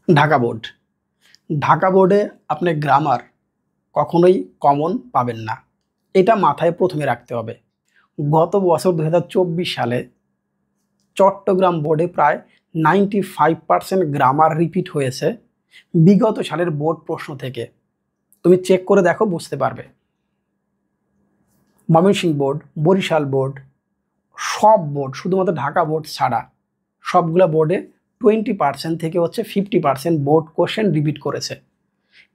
Dhaka board. Dhaka বোর্ডে আপনি grammar কখনোই কমন পাবেন না, এটা মাথায় প্রথমে রাখতে হবে। গত বছর 2024 সালে চট্টগ্রাম বোর্ডে প্রায় 95% গ্রামার রিপিট হয়েছে বিগত সালের বোর্ড প্রশ্ন থেকে। তুমি চেক করে দেখো, বুঝতে পারবে। ময়মনসিংহ বোর্ড, বরিশাল বোর্ড, সব বোর্ড, শুধুমাত্র ঢাকা বোর্ড ছাড়া সবগুলো বোর্ডে 20% থেকে 50% বোর্ড কোশ্চেন রিপিট করেছে,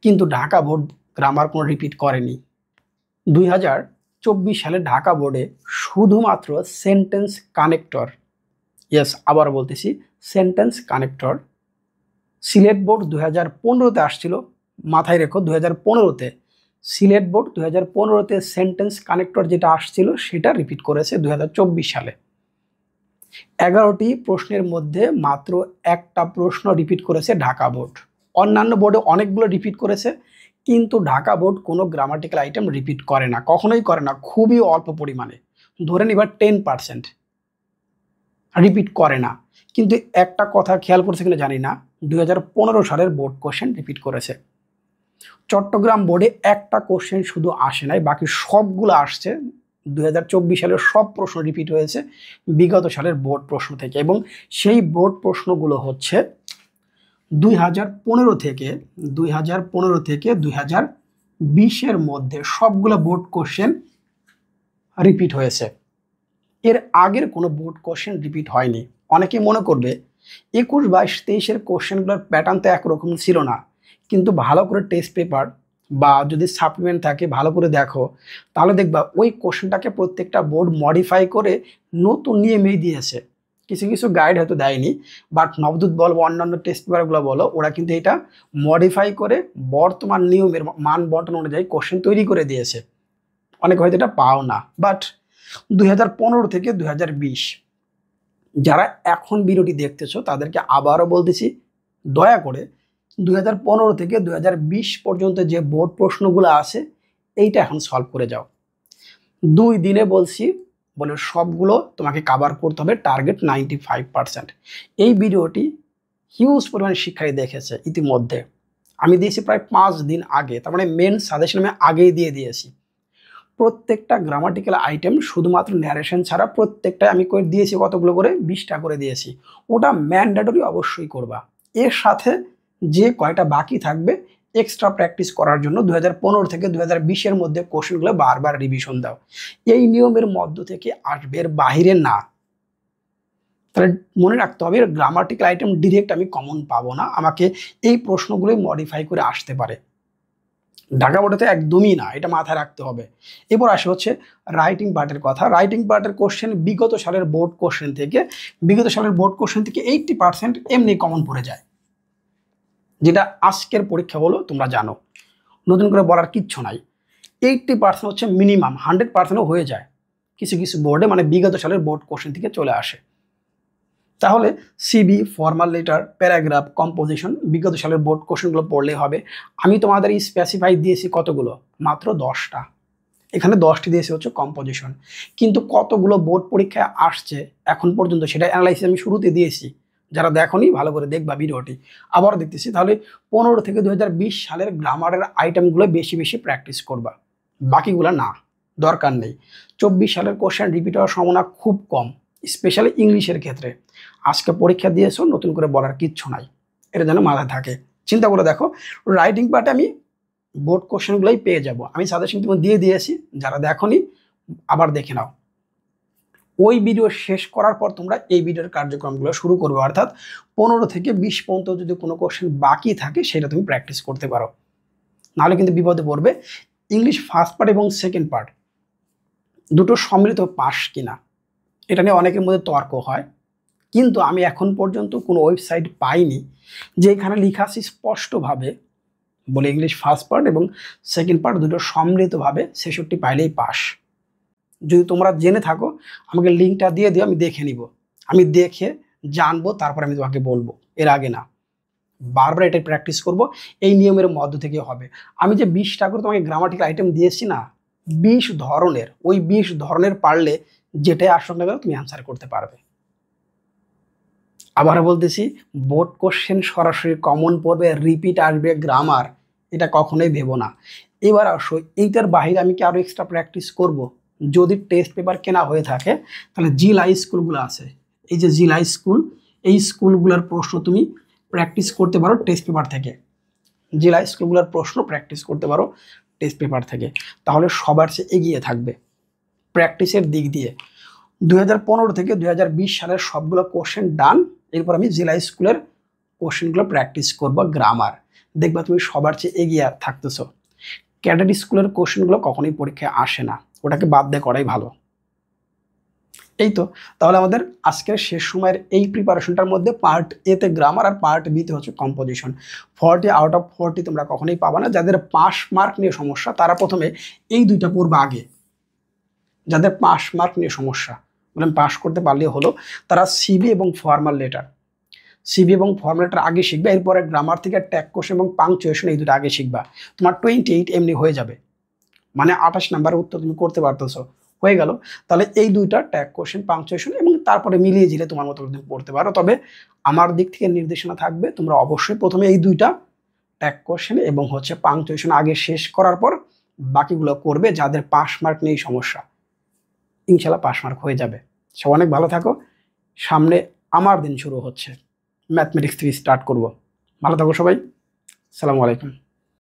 কিন্তু ঢাকা বোর্ড গ্রামার কোনো রিপিট করেনি। 2024 সালে ঢাকা বোর্ডে শুধুমাত্র সেন্টেন্স কানেক্টর, আবার বলতেছি সেন্টেন্স কানেক্টর। সিলেট বোর্ড 2015-তে আসছিল, মাথায় রেখো 2015-তে সিলেট বোর্ড 2015-তে সেন্টেন্স কানেক্টর যেটা আসছিল সেটা রিপিট করেছে 2024 সালে। 11টি প্রশ্নের মধ্যে মাত্র একটা প্রশ্ন রিপিট করেছে ঢাকা বোর্ড। অন্যান্য বোর্ডে অনেকগুলো রিপিট করেছে, কিন্তু ঢাকা বোর্ড কোনো গ্রামাটিক্যাল আইটেম রিপিট করে না, কখনোই করে না, খুবই অল্প পরিমাণে। ধরে নিবার 10% রিপিট করে না। কিন্তু একটা কথা খেয়াল করছে কিনা জানি না, 2015 সালের বোর্ড কোশ্চেন রিপিট করেছে। চট্টগ্রাম বোর্ডে একটা কোশ্চেন শুধু আসে নাই, বাকি সবগুলো আসছে। 2024 সালের সব প্রশ্ন রিপিট হয়েছে বিগত সালের বোর্ড প্রশ্ন থেকে, এবং সেই বোর্ড প্রশ্নগুলো হচ্ছে 2015 থেকে 2020-এর মধ্যে সবগুলো বোর্ড কোশ্চেন রিপিট হয়েছে। এর আগের কোনো বোর্ড কোশ্চেন রিপিট হয়নি। অনেকে মনে করবে 21, 22, 23-এর কোশ্চেনগুলোর প্যাটার্ন তো একরকম ছিল না, কিন্তু ভালো করে টেস্ট পেপার বা যদি সাপ্লিমেন্ট থাকে ভালো করে দেখো, তাহলে দেখবা ওই কোশ্চেনটাকে প্রত্যেকটা বোর্ড মডিফাই করে নতুন নিয়মেই দিয়েছে। কিছু কিছু গাইড হয়তো দেয়নি, বাট নবদূত বল বা অন্যান্য টেস্ট পেপারগুলো বলো, ওরা কিন্তু এটা মডিফাই করে বর্তমান নিয়মের মান বন্টন অনুযায়ী কোশ্চেন তৈরি করে দিয়েছে। অনেকে হয়তো এটা পাও না, বাট 2015 থেকে 2020 যারা এখন ভিডিওটি দেখতেছো তাদেরকে আবারও বলতেছি, দয়া করে 2015 থেকে 2020 পর্যন্ত যে বোর্ড প্রশ্নগুলো আছে এইটা এখন সলভ করে যাও। 2 দিনে বলছি বলে সবগুলো তোমাকে কাভার করতে হবে, টার্গেট 95%। এই ভিডিওটি হিউজ পরিমাণে শিক্ষার্থী দেখেছে ইতিমধ্যে। আমি দিয়েছি প্রায় 5 দিন আগে, তার মানে মেন সাজেশন আমি আগেই দিয়ে দিয়েছি। প্রত্যেকটা গ্রামাটিক্যাল আইটেম শুধুমাত্র ন্যারেশন ছাড়া প্রত্যেকটা আমি করে দিয়েছি, কতগুলো করে 20টা করে দিয়েছি। ওটা ম্যান্ডেটরি অবশ্যই করবা। এর সাথে যে কয়টা বাকি থাকবে এক্সট্রা প্র্যাকটিস করার জন্য 2015 থেকে 2020-এর মধ্যে কোশ্চেনগুলো বারবার রিভিশন দাও। এই নিয়মের মধ্য থেকে আসবে, এর বাহিরে না। তাহলে মনে রাখতে হবে গ্রামাটিক্যাল আইটেম ডিরেক্ট আমি কমন পাবো না, আমাকে এই প্রশ্নগুলোই মডিফাই করে আসতে পারে। ঢাকা বোর্ডে তো একদমই না, এটা মাথায় রাখতে হবে। এরপর আসে হচ্ছে রাইটিং পার্টের কথা। রাইটিং পার্টের কোশ্চেন বিগত সালের বোর্ড কোশ্চেন থেকে 80% এমনি কমন পড়ে যায়, যেটা আজকের পরীক্ষা হলো তোমরা জানো, নতুন করে বলার কিচ্ছু নাই। 80% হচ্ছে মিনিমাম, 100%ও হয়ে যায় কিছু কিছু বোর্ডে, মানে বিগত সালের বোর্ড কোশ্চেন থেকে চলে আসে। তাহলে সিবি, ফর্মাল লেটার, প্যারাগ্রাফ, কম্পোজিশন বিগত সালের বোর্ড কোশ্চেনগুলো পড়লেই হবে। আমি তোমাদের স্পেসিফাই দিয়েছি কতগুলো, মাত্র 10টা। এখানে 10টি দিয়েছে হচ্ছে কম্পোজিশন, কিন্তু কতগুলো বোর্ড পরীক্ষায় আসছে এখন পর্যন্ত সেটা অ্যানালাইসিস আমি শুরুতে দিয়েছি। যারা দেখোনি ভালো করে দেখবা ভিডিওটি, আবার দেখতেছি। তাহলে 15 থেকে 2020 সালের গ্রামারের আইটেমগুলো বেশি বেশি প্র্যাকটিস করবা, বাকিগুলো না, দরকার নেই। 24 সালের কোশ্চেন রিপিট হওয়ার সম্ভাবনা খুব কম, স্পেশালি ইংলিশের ক্ষেত্রে। আজকে পরীক্ষা দিয়েছো, নতুন করে বলার কিচ্ছু নাই, এটা যেন মাথায় থাকে। চিন্তা করে দেখো, রাইটিং পার্টে আমি বোর্ড কোশ্চেনগুলোই পেয়ে যাব, আমি সাজেশন তুমি দিয়ে দিয়েছি, যারা দেখোনি আবার দেখে নাও। ওই ভিডিও শেষ করার পর তোমরা এই ভিডিওর কার্যক্রমগুলো শুরু করবে, অর্থাৎ 15 থেকে 20 পর্যন্ত যদি কোনো কোশ্চেন বাকি থাকে সেটা তুমি প্র্যাকটিস করতে পারো, নাহলে কিন্তু বিপদে পড়বে। ইংলিশ ফার্স্ট পার্ট এবং সেকেন্ড পার্ট দুটো সম্মিলিত পাস কিনা এটা নিয়ে অনেকের মধ্যে তর্ক হয়, কিন্তু আমি এখন পর্যন্ত কোনো ওয়েবসাইট পাইনি যেখানে লেখা আছে স্পষ্টভাবে বলে ইংলিশ ফার্স্ট পার্ট এবং সেকেন্ড পার্ট দুটো সম্মিলিতভাবে 66 পাইলেই পাস। যদি তোমরা জেনে থাকো আমাকে লিঙ্কটা দিয়ে দিও, আমি দেখে নিব, আমি দেখে জানবো, তারপর আমি তোমাকে বলবো, এর আগে না। বারবার এটাই প্র্যাকটিস করব, এই নিয়মের মধ্য থেকে হবে। আমি যে 20টা করে তোমাকে গ্রামাটিক্যাল আইটেম দিয়েছি না, 20 ধরনের, ওই 20 ধরনের পারলে যেটাই আসুক না কেন তুমি অ্যান্সার করতে পারবে। আবার বলতেছি, বোর্ড কোশ্চেন সরাসরি কমন পড়বে, রিপিট আসবে, গ্রামার, এটা কখনোই ভেবো না। এবার আসো, এইটার বাইরে আমি কি আরও এক্সট্রা প্র্যাকটিস করব? যদি টেস্ট পেপার কেনা হয়ে থাকে তাহলে জিলা স্কুলগুলো আছে, এই যে জিলা স্কুল, এই স্কুলগুলোর প্রশ্ন তুমি প্র্যাকটিস করতে পারো টেস্ট পেপার থেকে। জেলা স্কুলগুলোর প্রশ্ন প্র্যাকটিস করতে পারো টেস্ট পেপার থেকে, তাহলে সবার চেয়ে এগিয়ে থাকবে প্র্যাকটিসের দিক দিয়ে। 2015 থেকে 2020 সালের সবগুলো কোশ্চেন ডান। এরপর আমি জেলা স্কুলের কোশ্চেনগুলো প্র্যাকটিস করবো, গ্রামার, দেখবা তুমি সবার চেয়ে এগিয়ে থাকতেছো। ক্যাডেট স্কুলের কোশ্চেনগুলো কখনোই পরীক্ষায় আসে না, ওটাকে বাদ দিয়ে করাই ভালো। এই তো, তাহলে আমাদের আজকের শেষ সময়ের এই প্রিপারেশনটার মধ্যে পার্ট এতে গ্রামার আর পার্ট বিতে হচ্ছে কম্পোজিশন। 40 আউট অফ 40 তোমরা কখনোই পাবা না। যাদের পাস মার্ক নিয়ে সমস্যা তারা প্রথমে এই দুইটা পড়বে আগে। যাদের পাস মার্ক নিয়ে সমস্যা, বলেন পাস করতে পারলে হলো, তারা সিবি এবং ফর্মাল লেটার, সিবি এবং ফর্মাল লেটার আগে শিখবে। এরপরে গ্রামার থেকে ট্যাগ কোশ্চেন এবং পাংচুয়েশন এই দুটো আগে শিখবা। তোমার 28 এমনি হয়ে যাবে, মানে 28 নাম্বারের উত্তর তুমি করতে পারতেছো, হয়ে গেল। তাহলে এই দুইটা ট্যাগ কোশ্চেন, পাংচুয়েশন এবং তারপরে মিলিয়ে ঝিলে তোমার মতো তুমি পড়তে পারো। তবে আমার দিক থেকে নির্দেশনা থাকবে, তোমরা অবশ্যই প্রথমে এই দুইটা ট্যাগ কোশ্চেন এবং হচ্ছে পাংচুয়েশন আগে শেষ করার পর বাকিগুলো করবে। যাদের পাস মার্ক নেই সমস্যা, ইনশাল্লাহ পাস মার্ক হয়ে যাবে। সব অনেক ভালো থাকো, সামনে আমার দিন শুরু হচ্ছে, ম্যাথমেটিক্স থেকে স্টার্ট করব। ভালো থাকো সবাই, আসসালামু আলাইকুম।